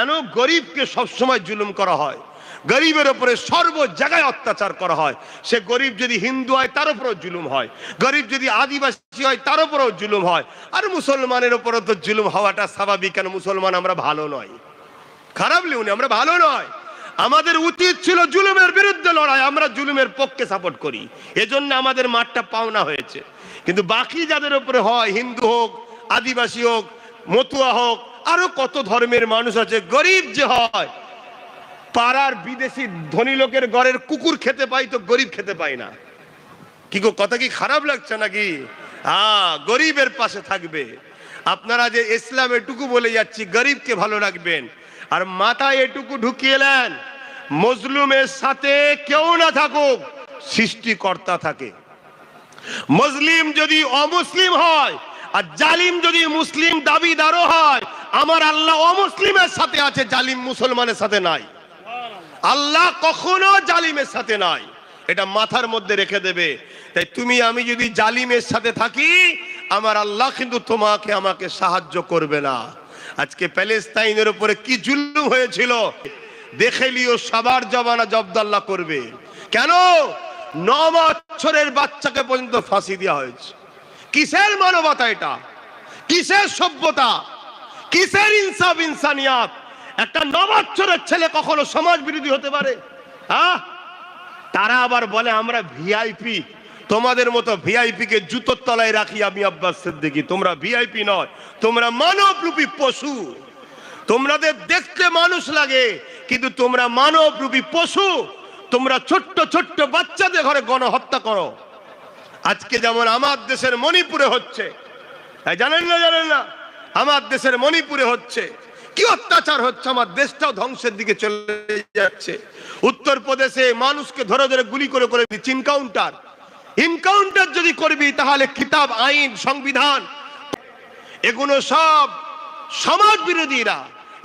কেন গরিবকে সবসময় জুলুম করা হয়, গরিবের উপরে সর্ব জায়গায় অত্যাচার করা হয়। সে গরিব যদি হিন্দু হয় তার উপরেও জুলুম হয়, গরিব যদি আদিবাসী হয় তার উপরেও জুলুম হয়। আর মুসলমানের উপরও তো জুলুম হওয়াটা স্বাভাবিক, কেন মুসলমান আমরা ভালো নয়, খারাপ লিউনি, আমরা ভালো নয়। আমাদের উচিত ছিল জুলুমের বিরুদ্ধে লড়াই, আমরা জুলুমের পক্ষে সাপোর্ট করি, এজন্য আমাদের মাঠটা পাওনা হয়েছে। কিন্তু বাকি যাদের উপরে হয়, হিন্দু হোক, আদিবাসী হোক, মতুয়া হোক, আরো কত ধর্মের মানুষ আছে, গরিব যে হয়, পাড়ার বিদেশি ধনী লোকের ঘরের কুকুর খেতে পাই তো গরিব খেতে পায় না। কি গো, কথা কি খারাপ লাগছে নাকি? গরিবের পাশে থাকবে। আপনারা যে ইসলাম এটুকু বলে যাচ্ছি গরিবকে ভালো রাখবেন, আর মাথায় এটুকু ঢুকিয়েলেন মজলুমের সাথে কেউ না থাকুক, সৃষ্টিকর্তা থাকে। মুসলিম যদি অমুসলিম হয় আর জালিম যদি মুসলিম দাবিদারও হয়, আমার আল্লাহ অমুসলিমের সাথে আছে, জালিম মুসলমানের সাথে নাই। আল্লাহ কখনো জালিমের সাথে নাই, এটা মাথার মধ্যে রেখে দেবে। তাই তুমি আমি যদি জালিমের সাথে থাকি, আমার আল্লাহ কিন্তু তোমাকে আমাকে সাহায্য করবে না। আজকে প্যালেস্তাইনের উপরে কি জুলুম হয়েছিল দেখে লিও, সবার জবানা জব্দাল্লাহ করবে। কেন 9 বছরের বাচ্চাকে পর্যন্ত ফাঁসি দেওয়া হয়েছে? কিসের মানবতা এটা? কিসের সভ্যতা? কিসের ইনসাফ ইনসানিয়াত? একটা 9 বছরের ছেলে কখনো সমাজ বিরোধী হতে পারে? তারা আবার বলে আমরা ভিআইপি, তোমাদের মতো ভিআইপি কে জুতোর তলায় রাখি আমি আব্বাস সিদ্দিকী। তোমরা ভিআইপি নয়, তোমরা মানবরূপী পশু। তোমাদের দেখতে মানুষ লাগে কিন্তু তোমরা মানবরূপী পশু। তোমরা ছোট্ট ছোট্ট বাচ্চাদের ঘরে গণহত্যা করো। আজকে যেমন আমার দেশের মণিপুরে হচ্ছে, জানেন না? আমার দেশের মণিপুরে হচ্ছে কি অত্যাচার হচ্ছে, আমার দেশটাও ধ্বংসের দিকে চলে যাচ্ছে। উত্তরপ্রদেশে মানুষকে ধরে ধরে গুলি করে করে দিচ্ছে। ইনকাউন্টার যদি করবি তাহলে কিতাব, আইন, সংবিধান, এগুলো সব সমাজ বিরোধীরা।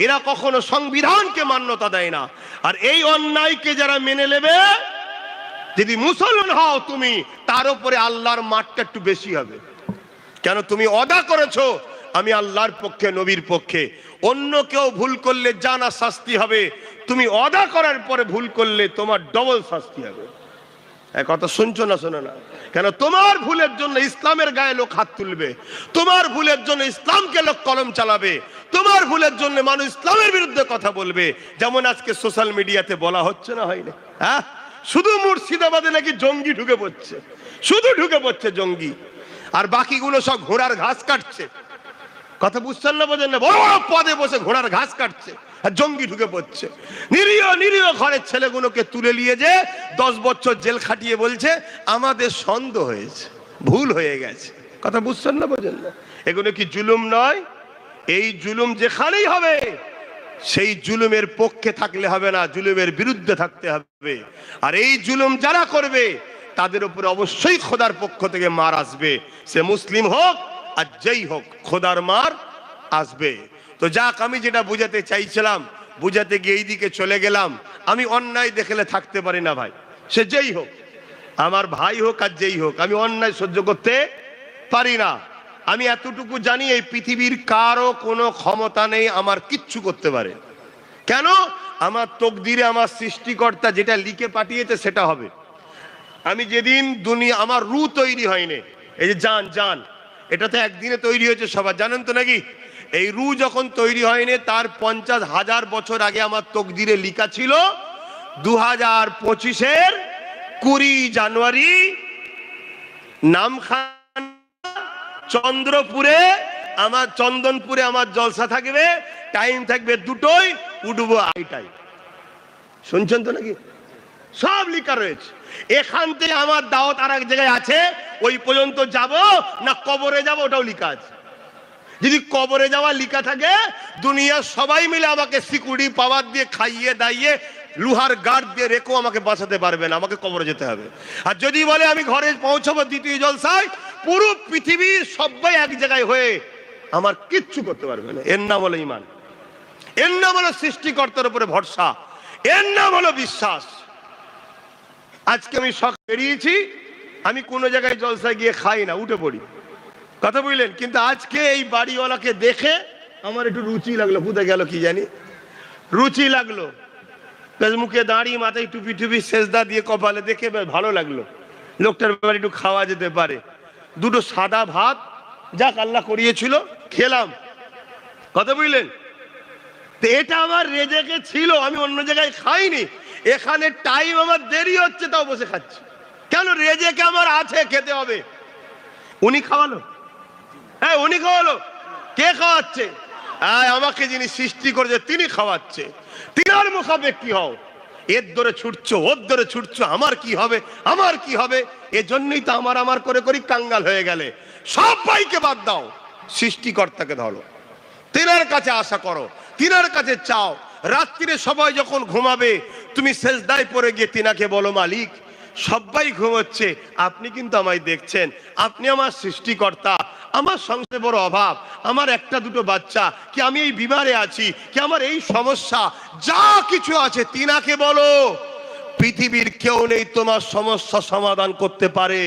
এরা কখনো সংবিধানকে মান্যতা দেয় না। আর এই অন্যায়কে যারা মেনে নেবে, যদি মুসলমান হও তুমি, তার উপরে আল্লাহর মারটা একটু বেশি হবে। কেন? তুমি ওয়াদা করেছো আমি আল্লাহর পক্ষে, নবীর পক্ষে। অন্য কেউ ভুল করলে জানা শাস্তি হবে, তুমি ওয়াদা করার পরে ভুল করলে তোমার ডবল শাস্তি হবে। কথা শুনছো না? শোনো না কেন? তোমার ভুলের জন্য ইসলামের গায়ে লোক হাত তুলবে, তোমার ভুলের জন্য ইসলামকে লোক কলম চালাবে, তোমার ভুলের জন্য মানুষ ইসলামের বিরুদ্ধে কথা বলবে। যেমন আজকে সোশ্যাল মিডিয়াতে বলা হচ্ছে না, হয় না? শুধু মুর্শিদাবাদে নাকি জঙ্গি ঢুকে পড়ছে, শুধু ঢুকে পড়ছে জঙ্গি, আর বাকিগুলো সব ঘোড়ার ঘাস কাটছে। কথা বুঝছেন না? বোঝেন না? বড় বড় পদে বসে ঘোড়ার ঘাস কাটছে আর জঙ্গি ঢুকে পড়ছে। নিরীহ ঘরের ছেলেগুলোকে তুলে নিয়ে যে 10 বছর জেল খাটিয়ে বলছে আমাদের সন্দেহ হয়েছে, ভুল হয়ে গেছে। কথা বুঝছেন না? বোঝেন না? এগুলো কি জুলুম নয়? এই জুলুম যেখানেই হবে সেই জুলুমের পক্ষে থাকলে হবে না, জুলুমের বিরুদ্ধে থাকতে হবে। আর এই জুলুম যারা করবে তাদের উপরে অবশ্যই খোদার পক্ষ থেকে মার আসবে। সে মুসলিম হোক আর যেই হোক, খোদার মার আসবে। তো যাক, আমি যেটা বুঝাতে চাইছিলাম, বুঝাতে গিয়ে এইদিকে চলে গেলাম। আমি অন্যায় দেখলে থাকতে পারি না ভাই, সে যেই হোক, আমার ভাই হোক আর যেই হোক, আমি অন্যায় সহ্য করতে পারি না। আমি এতটুকু জানি, এই পৃথিবীর কারো কোনো ক্ষমতা নেই আমার কিচ্ছু করতে পারে। কেন? আমার তকদিরে আমার সৃষ্টিকর্তা যেটা লিখে পাঠিয়েছে সেটা হবে। আমি যেদিন দুনিয়া, আমার রু তৈরি হয়নি, এই যে জান, এটা তো একদিনে তৈরি হয়েছে, সবার জানেন তো নাকি? এই রু যখন তৈরি হয়নি তার 50,000 বছর আগে আমার তকদিরে লিখা ছিল 2025-এর 20 জানুয়ারি নামখানা চন্দ্রপুরে, আমার চন্দনপুরে আমার জলসা থাকবে, টাইম থাকবে 2টোয়, উঠবো 8টায়। শুনছেন তো নাকি? সব লেখা রয়েছে। এখান থেকে আমার দাওয়াত আর এক জায়গায় আছে, ওই পর্যন্ত যাব না কবরে যাব ওটাও লেখা আছে। যদি কবরে যাওয়া লেখা থাকে, দুনিয়ার সবাই মিলে আমাকে সিকিউরিটি পাওয়ার দিয়ে খাইয়ে দাইয়ে লোহার গার্ড দিয়ে রেখো আমাকে বাঁচাতে পারবে না, আমাকে কবরে যেতে হবে। আর যদি বলে আমি ঘরে পৌঁছাবো দ্বিতীয় জলসায়, পুরো পৃথিবীর সবাই এক জায়গায় হয়ে আমার কিচ্ছু করতে পারবে না। এর নাম হলো ঈমান, এর নাম হলো সৃষ্টিকর্তার উপরে ভরসা, এর নাম হলো বিশ্বাস। আজকে আমি শখ বেরিয়েছি, আমি কোনো জায়গায় জলসায় গিয়ে খাই না, উঠে পড়ি। কথা বুঝলেন? কিন্তু আজকে এই বাড়িওয়ালাকে দেখে আমার একটু রুচি লাগলো, কোথায় গেল কি জানি। রুচি লাগলো, বেশ মুখে দাঁড়ি, মাথায় টুপি টুপি, সেজদা দিয়ে কপালে, দেখে বেশ ভালো লাগলো। লোকটার ব্যাপারে একটু খাওয়া যেতে পারে। দুটো সাদা ভাত, যাক আল্লাহ করিয়েছিল, খেলাম। কথা বুঝলেন? তো এটা আমার রেজেকে ছিল, আমি অন্য জায়গায় খাইনি। এখানে টাইম আমার দেরি হচ্ছে, তাও বসে খাচ্ছি। কেন? রেজেকে আমার আছে, খেতে হবে। উনি খাওয়ালো? হ্যাঁ, উনি খাওয়ালো। কে খাওয়াচ্ছে? আমাকে যিনি সৃষ্টি করেছে তিনি খাওয়াচ্ছে। তিনার মুখাপেক্ষী হও। এর ধরে ছুটছো, ওর ধরে ছুটছো, আমার কি হবে, আমার কি হবে। এজন্যই তো আমার করে করি কাঙ্গাল হয়ে গেলে। সবাইকে বাদ দাও, সৃষ্টিকর্তাকে ধরো, তিনার কাছে আশা করো, তিনার কাছে চাও। রাত্রিরে সবাই যখন ঘুমাবে, তুমি সেজদায় পড়ে গিয়ে তিনাকে বলো, মালিক সবাই ঘুমোচ্ছে, আপনি কিন্তু আমায় দেখছেন, আপনি আমার সৃষ্টিকর্তা, আমার সংসারে বড় অভাব, আমার একটা দুটো বাচ্চা, কি আমি এই বিমারে আছি, কি আমার এই সমস্যা, যা কিছু আছে তিনাকে বলো। পৃথিবীর কেউ নেই তোমার সমস্যা সমাধান করতে পারে।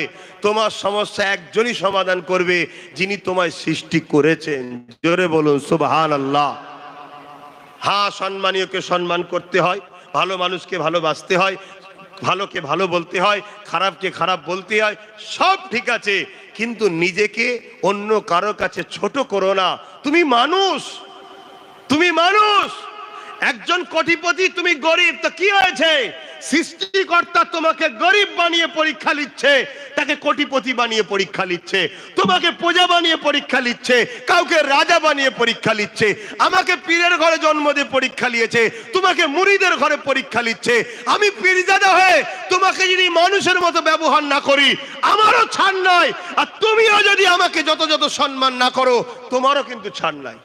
তোমার সমস্যা একজনই সমাধান করবে, যিনি তোমায় সৃষ্টি করেছেন। জোরে বলুন সুবহানাল্লাহ। হ্যাঁ, সম্মানীয়কে সম্মান করতে হয়, ভালো মানুষকে ভালোবাসতে হয়, ভালোকে ভালো বলতে হয়, খারাপকে খারাপ বলতে হয়, সব ঠিক আছে। কিন্তু নিজেকে অন্য কারো কাছে ছোট করো না। তুমি মানুষ, তুমি মানুষ। একজন কোটিপতি, তুমি গরিব, তো কি হয়েছে? সৃষ্টিকর্তা তোমাকে গরিব বানিয়ে পরীক্ষা নিচ্ছে, তাকে কোটিপতি বানিয়ে পরীক্ষা নিচ্ছে, তোমাকে প্রজা বানিয়ে পরীক্ষা নিচ্ছে, কাউকে রাজা বানিয়ে পরীক্ষা নিচ্ছে। আমাকে পীরের ঘরে জন্ম দিয়ে পরীক্ষা নিয়েছে, তোমাকে মুরিদের ঘরে পরীক্ষা নিচ্ছে। আমি পীরজাদা হয়ে তোমাকে যদি মানুষের মতো ব্যবহার না করি, আমারও ছাড় নাই। আর তুমিও যদি আমাকে যত যত সম্মান না করো, তোমারও কিন্তু ছাড় নাই।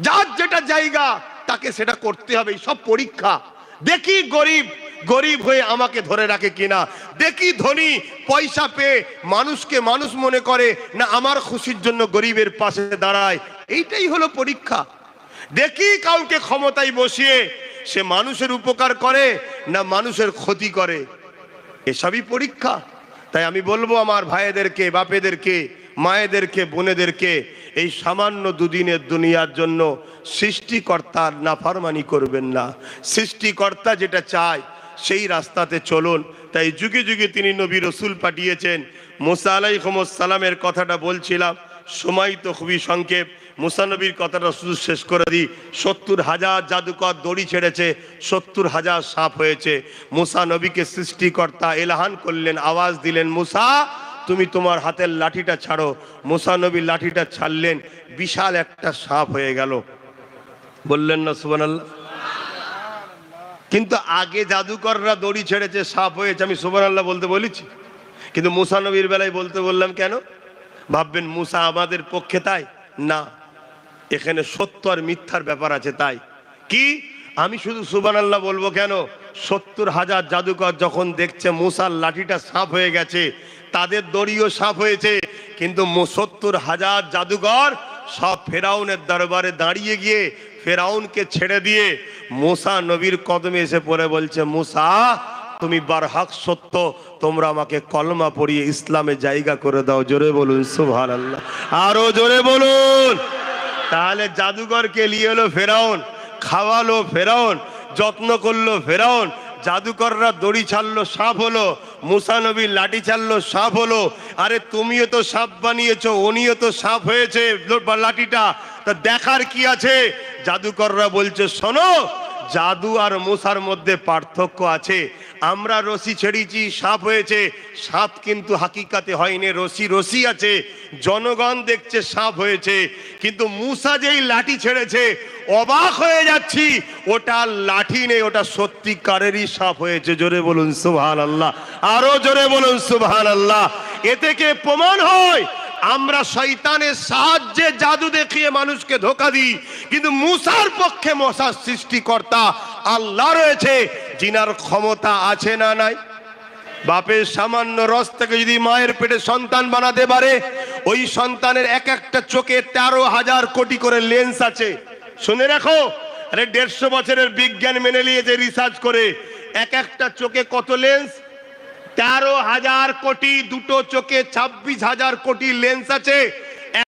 যার যেটা জায়গা তাকে সেটা করতে হবে। সব পরীক্ষা। দেখি গরিব গরিব হয়ে আমাকে ধরে রাখে কিনা, দেখি ধনী পয়সা পেয়ে মানুষকে মানুষ মনে করে না, আমার খুশির জন্য গরিবের পাশে দাঁড়ায়। এইটাই হলো পরীক্ষা। দেখি কাউকে ক্ষমতায় বসিয়ে সে মানুষের উপকার করে না মানুষের ক্ষতি করে, এসবই পরীক্ষা। তাই আমি বলবো আমার ভাইদেরকে, বাপেদেরকে, মায়েদেরকে, বোনেদেরকে, এই সামান্য দুদিনের দুনিয়ার জন্য সৃষ্টিকর্তার নাফরমানি করবেন না। সৃষ্টিকর্তা যেটা চায় সেই রাস্তাতে চলুন। তাই যুগে যুগে তিনি নবী রসুল পাঠিয়েছেন। মুসা আলাইহিস সালামের কথাটা বলছিলাম, সময় তো খুবই সংক্ষেপ। মুসা নবীর কথাটা শুধু শেষ করে দিই। 70,000 জাদুকর দড়ি ছেড়েছে, 70,000 সাপ হয়েছে। মুসা নবীকে সৃষ্টিকর্তা এলাহান করলেন, আওয়াজ দিলেন, মুসা তুমি তোমার হাতের লাঠিটা ছাড়ো। মুসা নবী লাঠিটা ছাড়লেন, বিশাল একটা সাপ হয়ে গেল। বললেন না সুবহানাল্লাহ? কিন্তু আগে জাদুকররা দড়ি ছেড়েছে, সাপ হয়েছে, আমি সুবহানাল্লাহ বলতে বলেছি। কিন্তু মুসা নবীর বেলায় বলতে বললাম কেন? ভাববেন মুসা আমাদের পক্ষে, তাই না, এখানে সত্য আর মিথ্যার ব্যাপার আছে। তাই কি আমি শুধু সুবহানাল্লাহ বলবো কেন? 70,000 জাদুকর যখন দেখছে মুসার লাঠিটা সাপ হয়ে গেছে, তাদের দড়িও সাপ হয়েছে, কিন্তু 70,000 জাদুকর সব ফেরাউনের দরবারে দাঁড়িয়ে গিয়ে ফেরাউনকে ছেড়ে দিয়ে মুসা নবীর কদমে এসে পড়ে বলছে, মুসা তুমি বারহাক সত্য, তোমরা আমাকে কলমা পড়িয়ে ইসলামে জায়গা করে দাও। জোরে বলুন সুবহানাল্লাহ, আরো জোরে বলুন। তাহলে জাদুকরকে নিয়ে এলো ফেরাউন, খাওয়ালো ফেরাউন, যত্ন করলো ফেরাউন। জাদুকররা দড়ি ছাড়লো, সাপ হলো। মুসা নবী লাঠি ছাড়লো, সাপ হলো। আরে তুমিও তো সাপ বানিয়েছো, উনিও তো সাপ হয়েছে লাঠিটা, তা দেখার কি আছে? জাদুকররা বলছে, শোনো, জাদু আর মুসার মধ্যে পার্থক্য আছে। আমরা রশি ছেড়েছি, সাপ হয়েছে, সাপ কিন্তু হাকিকাতে হয়নি, রশি রশি আছে, জনগণ দেখছে সাপ হয়েছে। কিন্তু মুসা যেই লাঠি ছেড়েছে, অবাক হয়ে যাচ্ছি, ওটা লাঠি নেই, ওটা সত্যিকারেরই সাপ হয়েছে। জোরে বলুন সুবহানাল্লাহ, আরো জোরে বলুন সুবহানাল্লাহ। এ থেকে প্রমাণ হয় আমরা শয়তানের সাহায্যে জাদু দেখিয়ে মানুষকে ধোঁকা দিই, কিন্তু মুসার পক্ষে মুসার সৃষ্টিকর্তা আল্লাহ রয়েছে, যিনার ক্ষমতা আছে না নাই? বাপের সামান্য রস থেকে যদি মায়ের পেটে সন্তান বানাতে পারে, ওই সন্তানের এক একটা চোখে 13,000 কোটি করে লেন্স আছে। শুনে রাখো, আরে 150 বছরের বিজ্ঞান মেনে নিয়েছে রিসার্চ করে, এক একটা চোখে কত লেন্স? 13,000 কোটি। দুটো চোখে 26,000 কোটি লেন্স আছে।